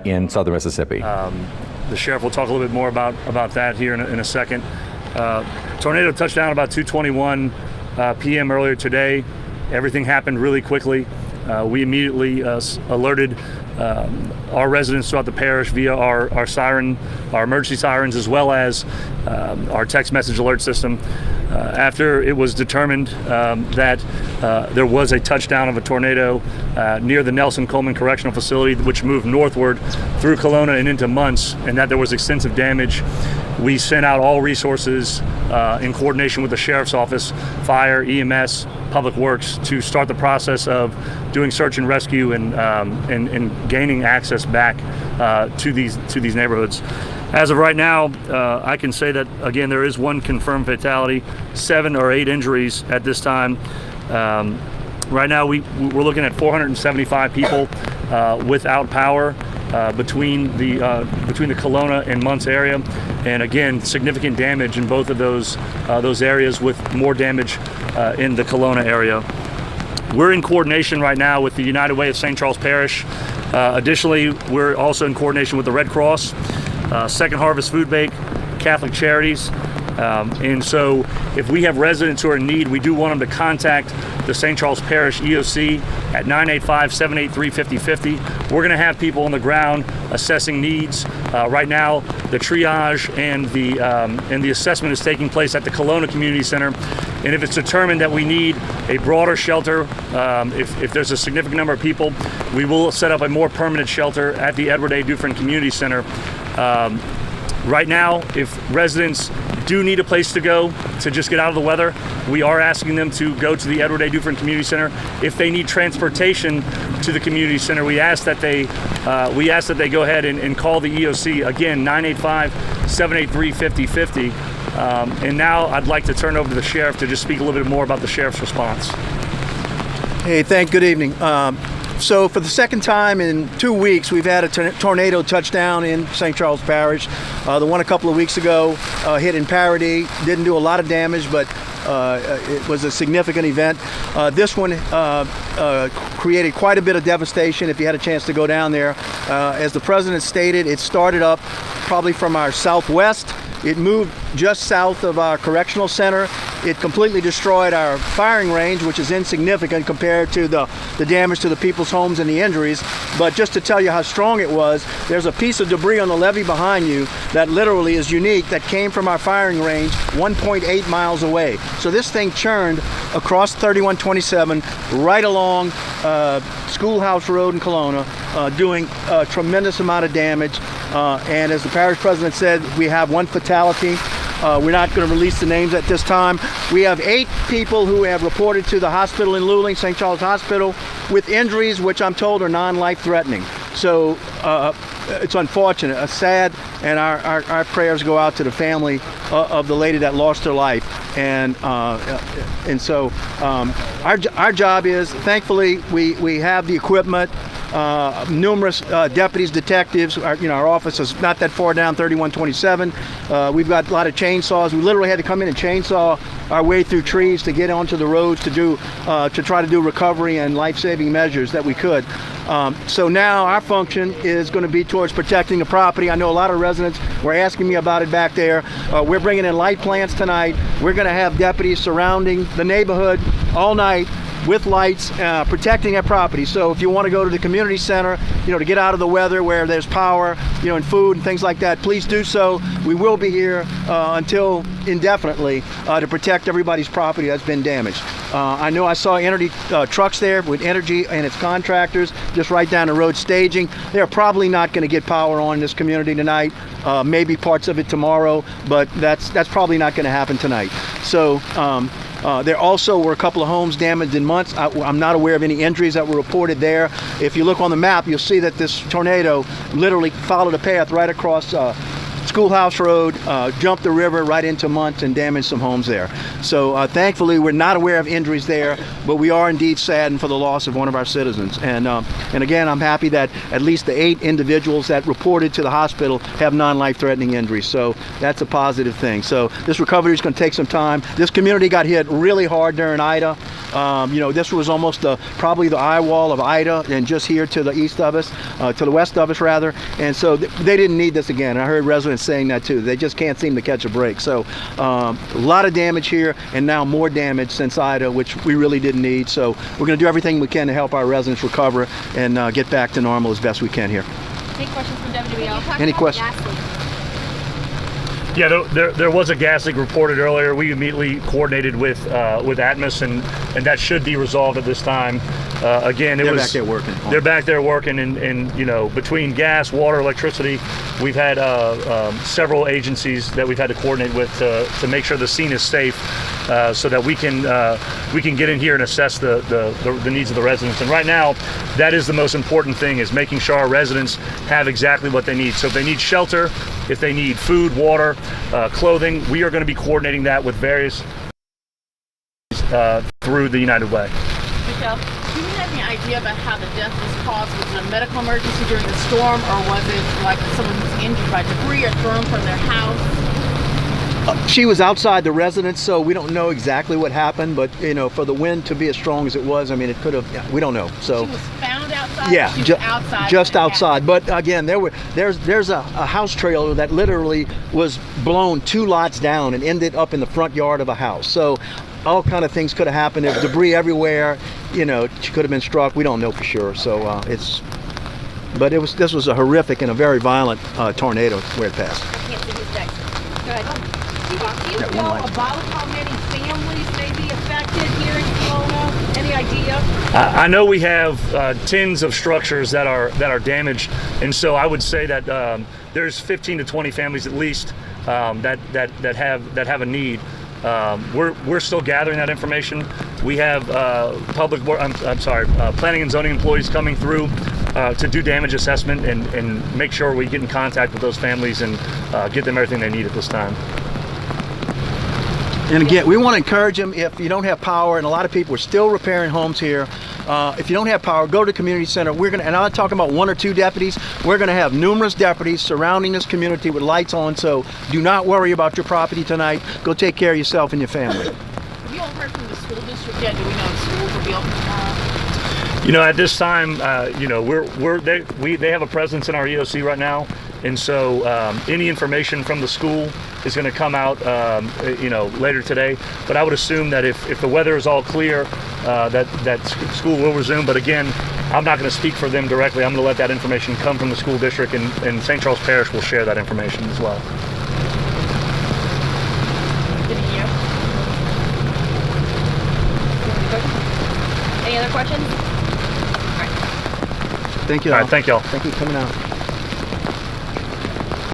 in southern Mississippi. The sheriff will talk a little bit more about that here in a second. Tornado touched down about 2:21 p.m. earlier today. Everything happened really quickly. We immediately alerted our residents throughout the parish via our emergency sirens, as well as our text message alert system. After it was determined that there was a touchdown of a tornado near the Nelson Coleman Correctional Facility, which moved northward through Killona and into Muntz, and that there was extensive damage, we sent out all resources in coordination with the Sheriff's Office, Fire, EMS, Public Works, to start the process of doing search and rescue and gaining access back to these neighborhoods. As of right now, I can say that, again, there is one confirmed fatality, 7 or 8 injuries at this time. Right now, we're looking at 475 people without power between the Killona and Muntz area, and again, significant damage in both of those areas, with more damage in the Killona area. We're in coordination right now with the United Way of St. Charles Parish. Additionally, we're also in coordination with the Red Cross, Second Harvest Food Bank, Catholic Charities. And so if we have residents who are in need, we do want them to contact the St. Charles Parish EOC at 985-783-5050. We're going to have people on the ground assessing needs. Right now, the triage and the assessment is taking place at the Killona Community Center. And if it's determined that we need a broader shelter, if there's a significant number of people, we will set up a more permanent shelter at the Edward A. Dufresne Community Center. Right now, if residents do need a place to go to just get out of the weather, we are asking them to go to the Edward A. Dufresne Community Center. If they need transportation to the community center, we ask that they go ahead and call the EOC, again, 985-783-5050. And now I'd like to turn over to the sheriff to just speak a little bit more about the sheriff's response. Hey, good evening. So for the second time in 2 weeks, we've had a tornado touchdown in St. Charles Parish. The one a couple of weeks ago hit in Parish, didn't do a lot of damage, but it was a significant event. This one created quite a bit of devastation if you had a chance to go down there. As the president stated, it started up probably from our southwest. It moved just south of our correctional center. It completely destroyed our firing range, which is insignificant compared to the damage to the people's homes and the injuries. But just to tell you how strong it was, there's a piece of debris on the levee behind you that literally is unique, that came from our firing range 1.8 miles away. So this thing churned across 3127 right along Schoolhouse Road in Killona, doing a tremendous amount of damage. And as the parish president said, we have one fatality. We're not going to release the names at this time. We have 8 people who have reported to the hospital in Luling, St. Charles Hospital, with injuries which I'm told are non-life threatening. So it's unfortunate, sad, and our prayers go out to the family of the lady that lost her life. And so our job is, thankfully, we have the equipment. Numerous deputies, detectives. Our office is not that far down 3127. We've got a lot of chainsaws. We literally had to come in and chainsaw our way through trees to get onto the roads to try to do recovery and life-saving measures that we could. So now our function is going to be towards protecting the property. I know a lot of residents were asking me about it back there. We're bringing in light plants tonight. We're going to have deputies surrounding the neighborhood all night with lights, protecting that property. So if you want to go to the community center, to get out of the weather where there's power, and food and things like that, please do so. We will be here until indefinitely to protect everybody's property that's been damaged. I know I saw Energy trucks there with Energy and its contractors just right down the road staging. They're probably not going to get power on in this community tonight. Maybe parts of it tomorrow, but that's probably not going to happen tonight. So there also were a couple of homes damaged in Muntz. I'm not aware of any injuries that were reported there. If you look on the map, you'll see that this tornado literally followed a path right across Schoolhouse Road, jumped the river right into Munt and damaged some homes there. So thankfully, we're not aware of injuries there, but we are indeed saddened for the loss of one of our citizens. And again, I'm happy that at least the 8 individuals that reported to the hospital have non-life-threatening injuries. So that's a positive thing. So this recovery is going to take some time. This community got hit really hard during Ida. This was almost probably the eye wall of Ida, and just here to the east of us, to the west of us rather. And so they didn't need this again. And I heard residents saying that too. They just can't seem to catch a break. So a lot of damage here, and now more damage since Ida, which we really didn't need. So we're going to do everything we can to help our residents recover and get back to normal as best we can here. Any questions from WWL? Any questions? Yeah, there was a gas leak reported earlier. We immediately coordinated with Atmos, and that should be resolved at this time. Again, They're back there working. They're back there working, and between gas, water, electricity, we've had several agencies that we've had to coordinate with to make sure the scene is safe, so that we can get in here and assess the needs of the residents. And right now, that is the most important thing, is making sure our residents have exactly what they need. So if they need shelter, if they need food, water, clothing, we are going to be coordinating that with various through the United Way. Michelle, do you have any idea about how the death was caused? Was it a medical emergency during the storm, or was it like someone who's injured by debris or thrown from their house? She was outside the residence, so we don't know exactly what happened, but for the wind to be as strong as it was, I mean, it could have, we don't know. So she was found outside? yeah, she was outside, just outside. But again, there's a house trailer that literally was blown 2 lots down and ended up in the front yard of a house. So all kind of things could have happened. There's debris everywhere. She could have been struck. We don't know for sure. So this was a horrific and a very violent tornado where it passed. I can't see who's next. Go ahead. Do you know about how many families may be affected here in Killona? Any idea? I know we have tens of structures that are damaged, and so I would say that there's 15 to 20 families at least that have a need. We're still gathering that information. We have planning and zoning employees coming through to do damage assessment and make sure we get in contact with those families and get them everything they need at this time. And again, we want to encourage them, if you don't have power, and a lot of people are still repairing homes here, if you don't have power, go to the community center. And I'm not talking about 1 or 2 deputies. We're going to have numerous deputies surrounding this community with lights on, so do not worry about your property tonight. Go take care of yourself and your family. Have you all heard from the school district yet? Do we know if schools will be open tomorrow? At this time, they have a presence in our EOC right now, and so any information from the school is going to come out, later today. But I would assume that if the weather is all clear, that school will resume. But again, I'm not going to speak for them directly. I'm going to let that information come from the school district, and St. Charles Parish will share that information as well. Any other questions? Thank you. All right, thank y'all. Thank you for coming out.